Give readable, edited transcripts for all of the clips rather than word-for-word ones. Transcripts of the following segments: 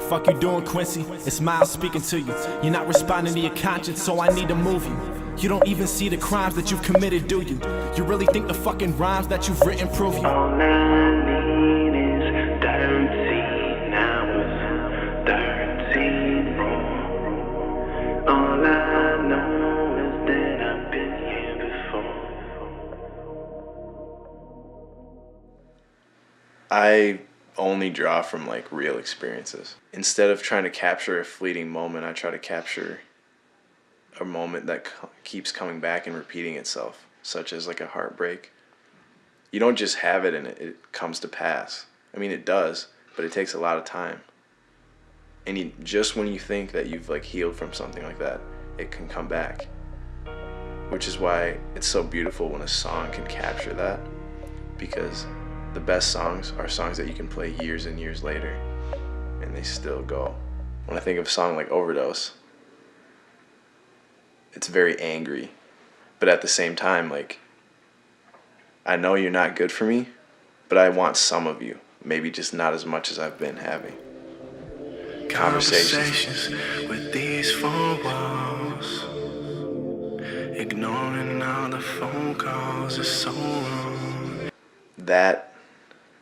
Fuck you doing, Quincy? It's Miles speaking to you. You're not responding to your conscience, so I need to move you. You don't even see the crimes that you've committed, do you? You really think the fucking rhymes that you've written prove you? All I need is 13 hours, 13 more. All I know is that I've been here before. I only draw from like real experiences. Instead of trying to capture a fleeting moment, I try to capture a moment that keeps coming back and repeating itself, such as like a heartbreak. You don't just have it and it comes to pass. I mean, it does, but it takes a lot of time. And just when you think that you've like healed from something like that, it can come back. Which is why it's so beautiful when a song can capture that, because the best songs are songs that you can play years and years later and they still go. When I think of a song like Overdose, it's very angry, but at the same time, like, I know you're not good for me, but I want some of you, maybe just not as much as I've been having. Conversations with these four walls, ignoring all the phone calls is so wrong. That,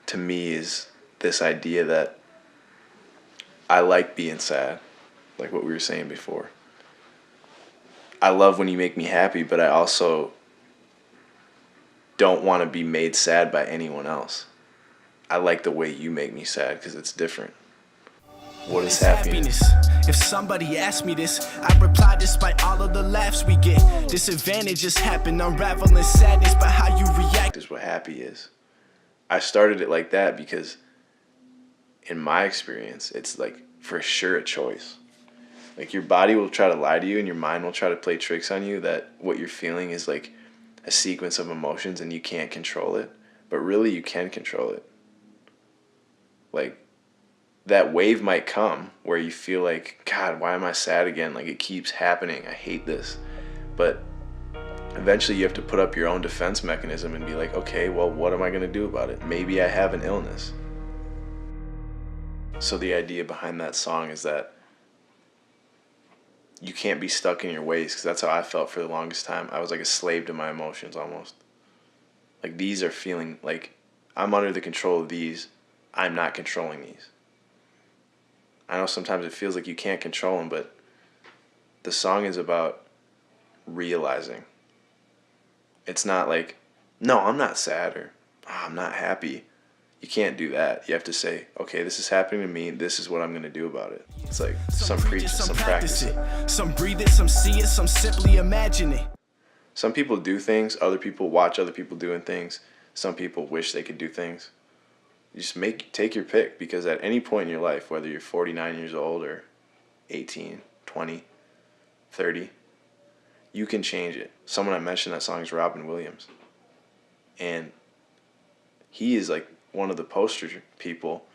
to me, is this idea that I like being sad, like what we were saying before. I love when you make me happy, but I also don't want to be made sad by anyone else. I like the way you make me sad because it's different. What is happiness? If somebody asked me this, I'd reply despite all of the laughs we get. Disadvantages happen, unraveling sadness, but how you react is what happy is. I started it like that because in my experience, it's like for sure a choice. Like your body will try to lie to you and your mind will try to play tricks on you that what you're feeling is like a sequence of emotions and you can't control it. But really you can control it. Like that wave might come where you feel like, God, why am I sad again? Like it keeps happening. I hate this. But eventually you have to put up your own defense mechanism and be like, okay, well, what am I going to do about it? Maybe I have an illness. So the idea behind that song is that you can't be stuck in your ways, because that's how I felt for the longest time. I was like a slave to my emotions almost. Like these are feeling like I'm under the control of these. I'm not controlling these. I know sometimes it feels like you can't control them, but the song is about realizing. It's not like, no, I'm not sad or I'm not happy. You can't do that. You have to say, okay, this is happening to me. This is what I'm going to do about it. It's like some preach it, some practice it. Some breathe it, some see it, some simply imagine it. Some people do things. Other people watch other people doing things. Some people wish they could do things. You just take your pick, because at any point in your life, whether you're 49 years old or 18, 20, 30, you can change it. Someone I mentioned that song is Robin Williams. And he is like one of the poster people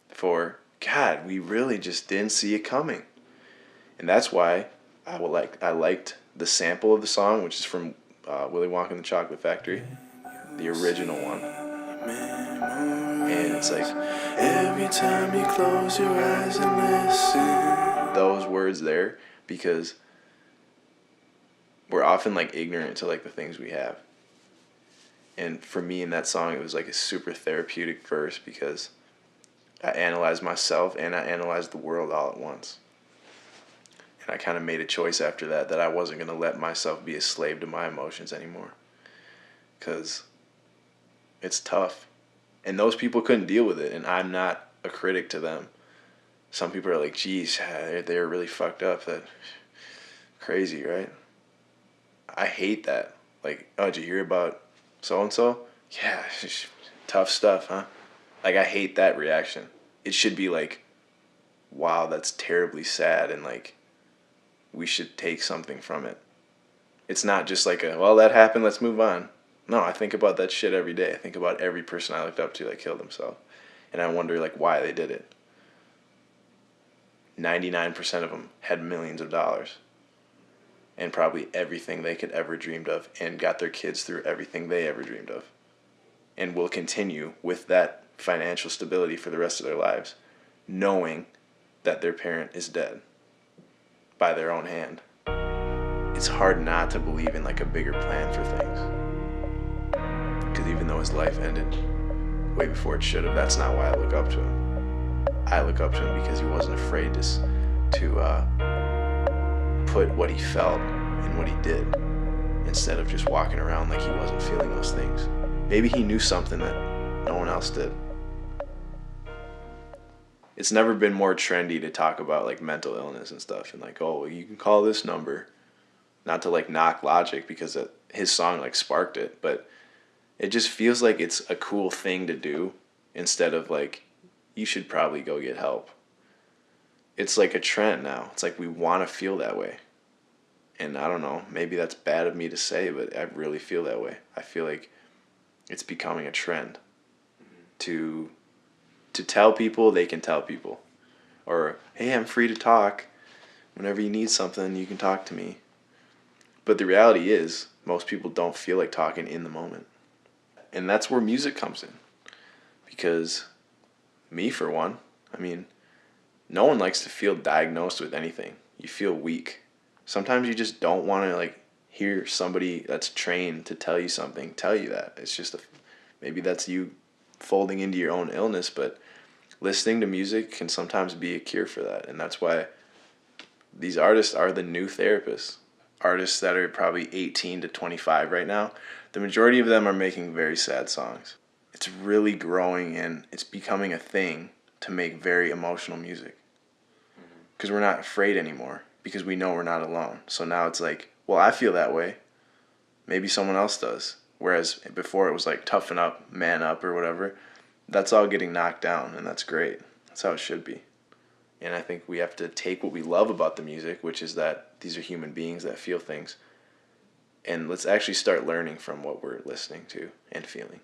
for, God, we really just didn't see it coming. And that's why I liked the sample of the song, which is from Willy Wonka and the Chocolate Factory, the original one. And it's like, every time you close your eyes and listen, those words there, because we're often like ignorant to like the things we have. And for me in that song, it was like a super therapeutic verse, because I analyzed myself and I analyzed the world all at once. And I kind of made a choice after that I wasn't going to let myself be a slave to my emotions anymore, because it's tough. And those people couldn't deal with it, and I'm not a critic to them. Some people are like, geez, they're really fucked up. That crazy, right? I hate that. Like, oh, did you hear about so-and-so? Yeah, tough stuff, huh? Like, I hate that reaction. It should be like, wow, that's terribly sad, and like, we should take something from it. It's not just like well, that happened, let's move on. No, I think about that shit every day. I think about every person I looked up to that killed themselves. And I wonder like why they did it. 99% of them had millions of dollars. And probably everything they could ever dreamed of, and got their kids through everything they ever dreamed of. And will continue with that financial stability for the rest of their lives, knowing that their parent is dead by their own hand, it's hard not to believe in like a bigger plan for things. Because even though his life ended way before it should have, that's not why I look up to him. I look up to him because he wasn't afraid to put what he felt in what he did, instead of just walking around like he wasn't feeling those things. Maybe he knew something that no one else did. It's never been more trendy to talk about like mental illness and stuff, and like, oh, you can call this number. Not to like knock Logic, because his song like sparked it, but it just feels like it's a cool thing to do instead of like, you should probably go get help. It's like a trend now. It's like we want to feel that way. And I don't know, maybe that's bad of me to say, but I really feel that way. I feel like it's becoming a trend to tell people they can tell people. Or, hey, I'm free to talk. Whenever you need something, you can talk to me. But the reality is, most people don't feel like talking in the moment. And that's where music comes in. Because me, for one, I mean, no one likes to feel diagnosed with anything. You feel weak. Sometimes you just don't want to like hear somebody that's trained to tell you something tell you that. It's just maybe that's you folding into your own illness, but listening to music can sometimes be a cure for that. And that's why these artists are the new therapists. Artists that are probably 18 to 25 right now, the majority of them are making very sad songs. It's really growing, and it's becoming a thing to make very emotional music. Because we're not afraid anymore, because we know we're not alone. So now it's like, well, I feel that way. Maybe someone else does. Whereas before it was like, toughen up, man up, or whatever. That's all getting knocked down, and that's great. That's how it should be. And I think we have to take what we love about the music, which is that these are human beings that feel things, and let's actually start learning from what we're listening to and feeling.